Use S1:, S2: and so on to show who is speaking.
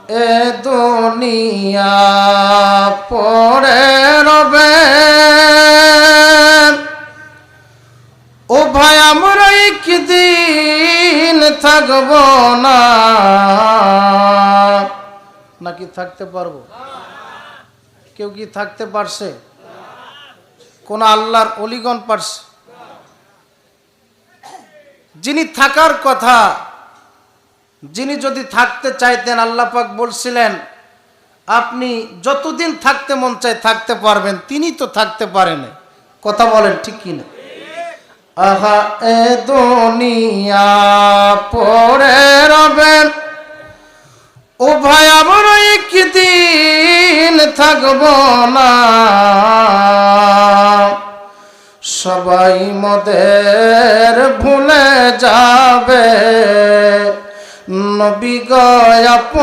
S1: এ দুনিয়া পড়ে রবে। ও ভাই আমরা একদিন থাকব না, নাকি থাকতে পারবো? কেউ কি থাকতে পারছে? কোন আল্লাহর অলিগণ পারছে? যিনি থাকার কথা, যিনি যদি থাকতে চাইতেন, আল্লাহ পাক বলছিলেন আপনি যতদিন থাকতে মন চায় থাকতে পারবেন, তিনি তো থাকতে পারেন। কথা বলেন ঠিক কিনা? আহা এ দুনিয়া পড়ে রবেন, ও ভাই আমরা একদিন থাকব না, সবাই মোদের ভুলে যাবে। নবী গো